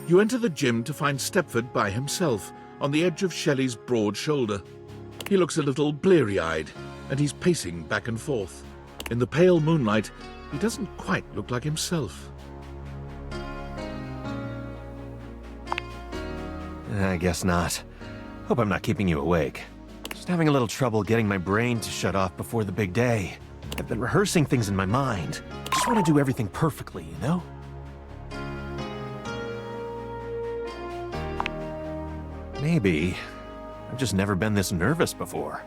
You enter the gym to find Stepford by himself, on the edge of Shelley's broad shoulder. He looks a little bleary-eyed, and he's pacing back and forth. In the pale moonlight, he doesn't quite look like himself. I guess not. Hope I'm not keeping you awake. Just having a little trouble getting my brain to shut off before the big day. I've been rehearsing things in my mind. Just want to do everything perfectly, you know? Maybe. I've just never been this nervous before.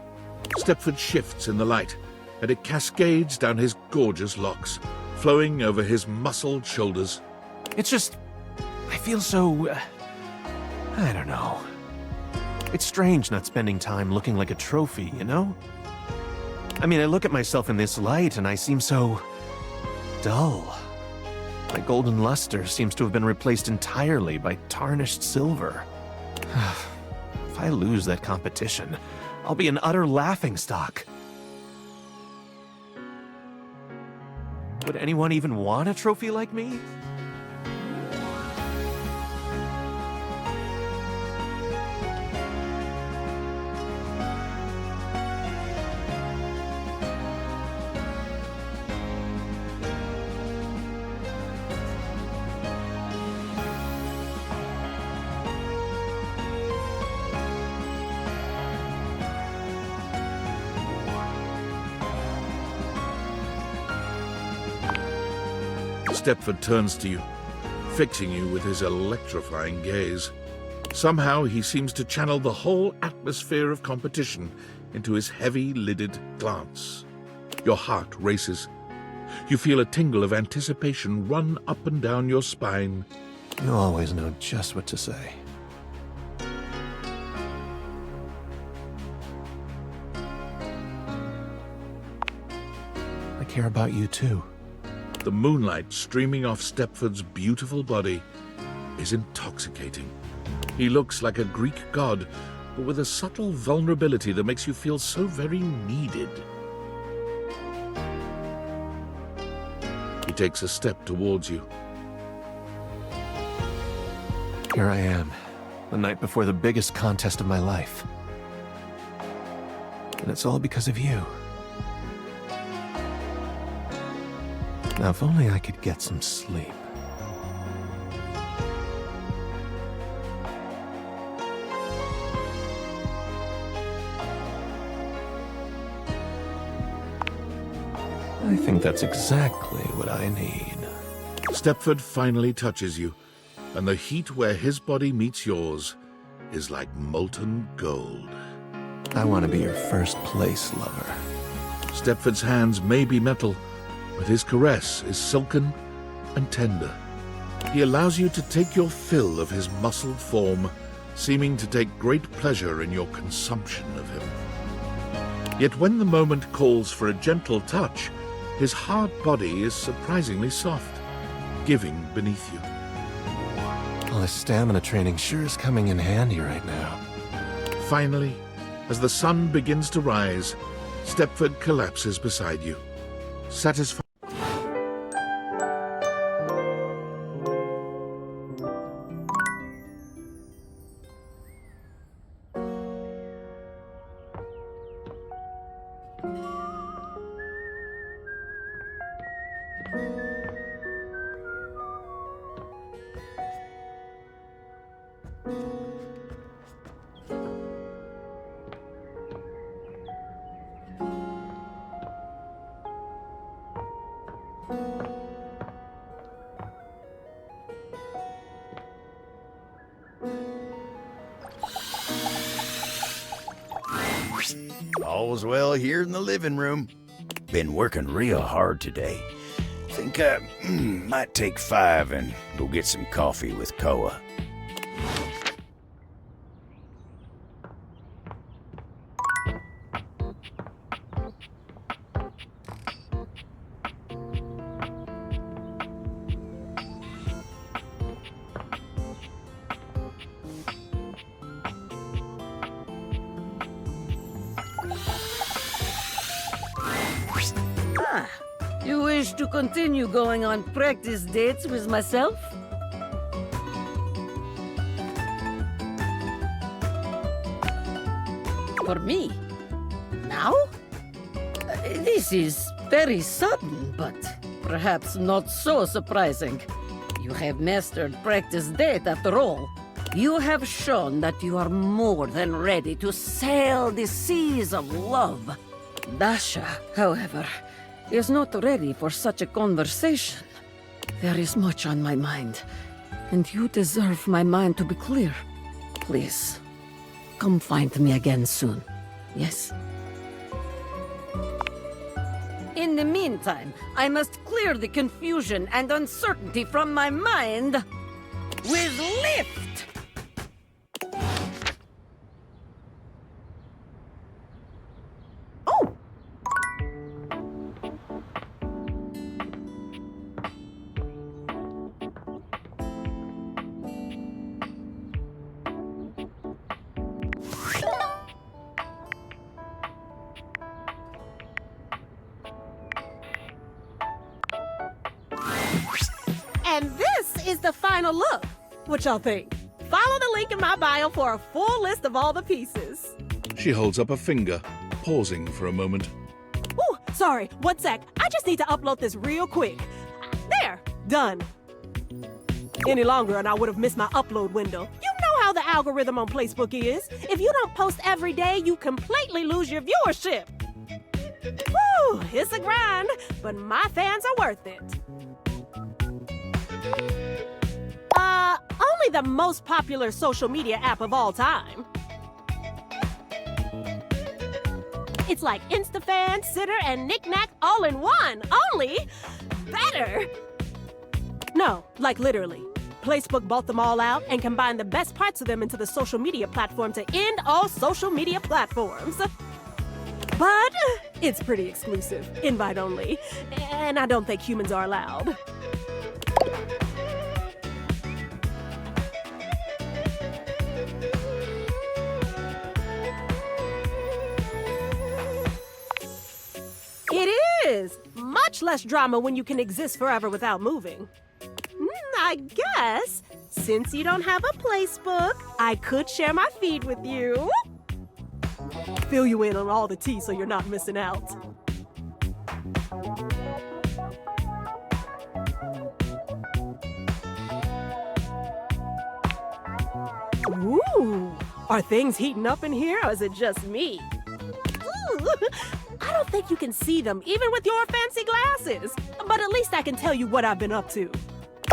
Stepford shifts in the light, and it cascades down his gorgeous locks, flowing over his muscled shoulders. It's just... I feel so... I don't know. It's strange not spending time looking like a trophy, you know? I mean, I look at myself in this light and I seem so... dull. My golden luster seems to have been replaced entirely by tarnished silver. If I lose that competition, I'll be an utter laughingstock. Would anyone even want a trophy like me? Stepford turns to you, fixing you with his electrifying gaze. Somehow he seems to channel the whole atmosphere of competition into his heavy-lidded glance. Your heart races. You feel a tingle of anticipation run up and down your spine. You always know just what to say. I care about you too. The moonlight streaming off Stepford's beautiful body is intoxicating. He looks like a Greek god, but with a subtle vulnerability that makes you feel so very needed. He takes a step towards you. Here I am, the night before the biggest contest of my life. And it's all because of you. Now, if only I could get some sleep. I think that's exactly what I need. Stepford finally touches you, and the heat where his body meets yours is like molten gold. I want to be your first place lover. Stepford's hands may be metal, but his caress is silken and tender. He allows you to take your fill of his muscled form, seeming to take great pleasure in your consumption of him. Yet when the moment calls for a gentle touch, his hard body is surprisingly soft, giving beneath you. All this stamina training sure is coming in handy right now. Finally, as the sun begins to rise, Stepford collapses beside you. Satisfied. All's well here in the living room. Been working real hard today. Think I might take 5 and go get some coffee with Koa. You wish to continue going on practice dates with myself? For me? Now? This is very sudden, but perhaps not so surprising. You have mastered practice date after all. You have shown that you are more than ready to sail the seas of love. Dasha, however, is not ready for such a conversation. There is much on my mind, and you deserve my mind to be clear. Please, come find me again soon. Yes? In the meantime, I must clear the confusion and uncertainty from my mind with lift! Oh! And this is the final look. What y'all think? Follow the link in my bio for a full list of all the pieces. She holds up a finger, pausing for a moment. Ooh, sorry, 1 sec. I just need to upload this real quick. There, done. Any longer and I would have missed my upload window. You know how the algorithm on Facebook is. If you don't post every day, you completely lose your viewership. Woo, it's a grind, but my fans are worth it. Only the most popular social media app of all time. It's like InstaFan, Sitter, and Knick-Knack all in one, only better. No, like literally. Facebook bought them all out and combined the best parts of them into the social media platform to end all social media platforms. But it's pretty exclusive, invite only, and I don't think humans are allowed. It is! Much less drama when you can exist forever without moving. I guess, since you don't have a placebook, I could share my feed with you. Fill you in on all the tea so you're not missing out. Ooh, are things heating up in here or is it just me? Ooh, I don't think you can see them even with your fancy glasses, but at least I can tell you what I've been up to.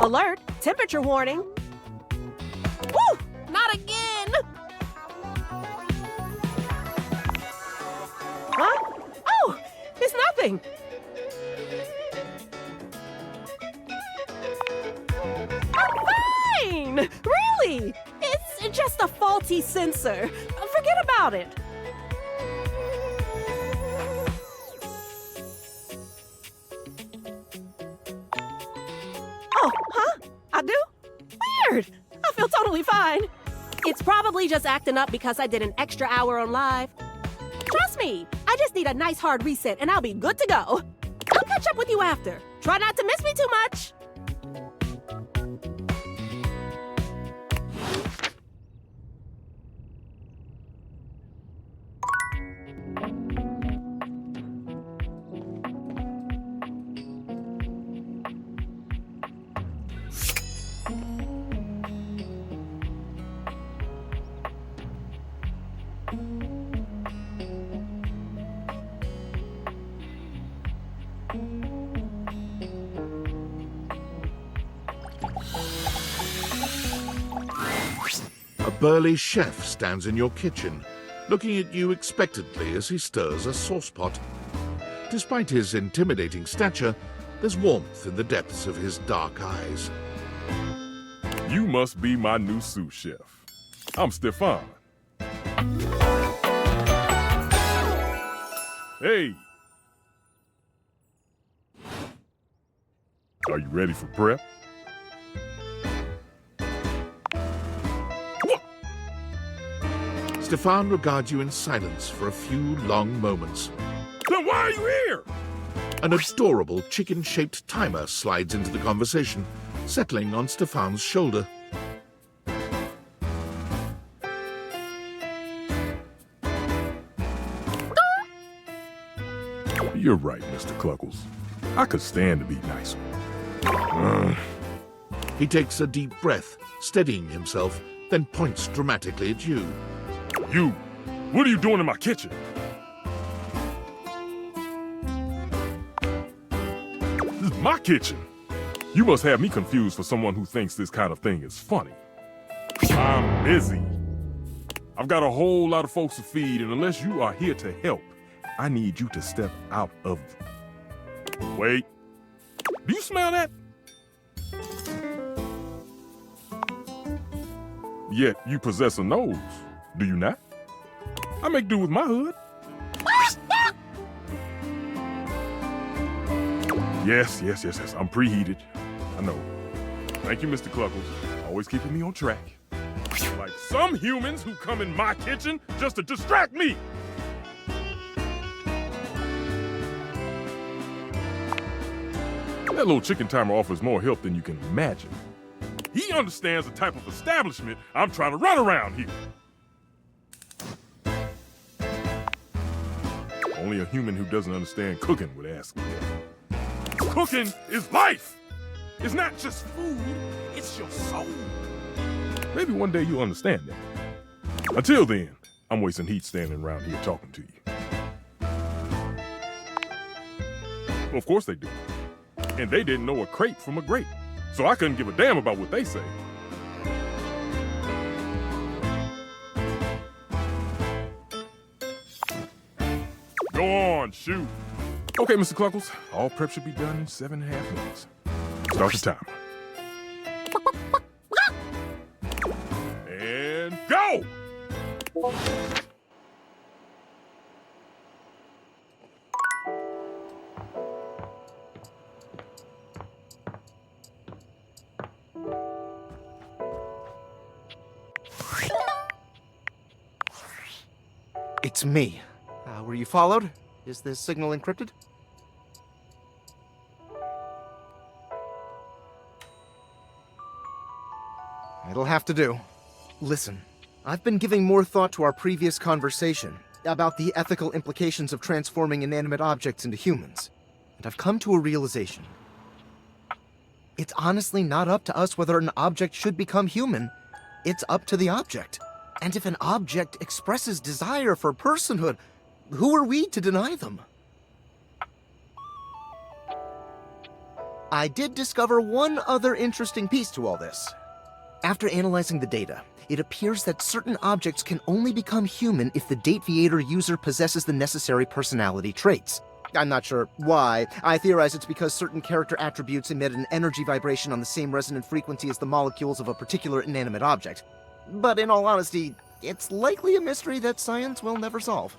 Alert, temperature warning. Woo, not again. Huh? Oh, it's nothing. I'm fine, really. It's just a faulty sensor. Forget about it. Oh, huh? I do? Weird. I feel totally fine. It's probably just acting up because I did an extra hour on live. Trust me, I just need a nice hard reset and I'll be good to go. I'll catch up with you after. Try not to miss me too much. A burly chef stands in your kitchen, looking at you expectantly as he stirs a saucepot. Despite his intimidating stature, there's warmth in the depths of his dark eyes. You must be my new sous chef. I'm Stefan. Hey! Are you ready for prep? Stefan regards you in silence for a few long moments. Then why are you here? An adorable chicken-shaped timer slides into the conversation, settling on Stefan's shoulder. You're right, Mr. Cluckles. I could stand to be nicer. He takes a deep breath, steadying himself, then points dramatically at you. You, what are you doing in my kitchen? This is my kitchen. You must have me confused for someone who thinks this kind of thing is funny. I'm busy. I've got a whole lot of folks to feed, and unless you are here to help, I need you to step out of... Wait. Do you smell that? Yet you possess a nose, do you not? I make do with my hood. Yes, I'm preheated. I know. Thank you, Mr. Cluckles. Always keeping me on track. Like some humans who come in my kitchen just to distract me. That little chicken timer offers more help than you can imagine. He understands the type of establishment I'm trying to run around here. Only a human who doesn't understand cooking would ask me that. Cooking is life! It's not just food, it's your soul. Maybe one day you'll understand that. Until then, I'm wasting heat standing around here talking to you. Well, of course they do. And they didn't know a crate from a grape, so I couldn't give a damn about what they say. Go on, shoot. Okay, Mr. Cluckles, all prep should be done in 7.5 minutes. Start the timer. And go! It's me. Were you followed? Is this signal encrypted? It'll have to do. Listen, I've been giving more thought to our previous conversation about the ethical implications of transforming inanimate objects into humans, and I've come to a realization. It's honestly not up to us whether an object should become human. It's up to the object. And if an object expresses desire for personhood, who are we to deny them? I did discover one other interesting piece to all this. After analyzing the data, it appears that certain objects can only become human if the Dateviator user possesses the necessary personality traits. I'm not sure why. I theorize it's because certain character attributes emit an energy vibration on the same resonant frequency as the molecules of a particular inanimate object. But in all honesty, it's likely a mystery that science will never solve.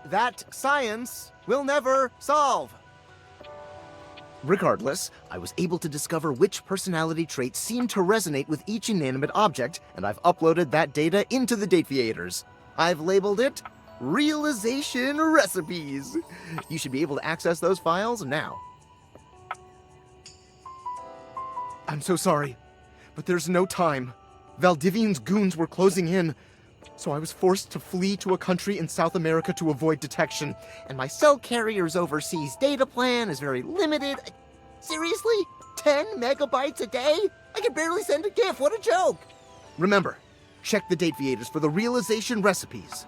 That science will never solve. Regardless, I was able to discover which personality traits seem to resonate with each inanimate object, and I've uploaded that data into the Dateviators. I've labeled it Realization Recipes. You should be able to access those files now. I'm so sorry, but there's no time. Valdivian's goons were closing in, so I was forced to flee to a country in South America to avoid detection, and my cell carrier's overseas data plan is very limited. Seriously? 10 megabytes a day? I can barely send a GIF, what a joke! Remember, check the Dateviators for the Realization Recipes.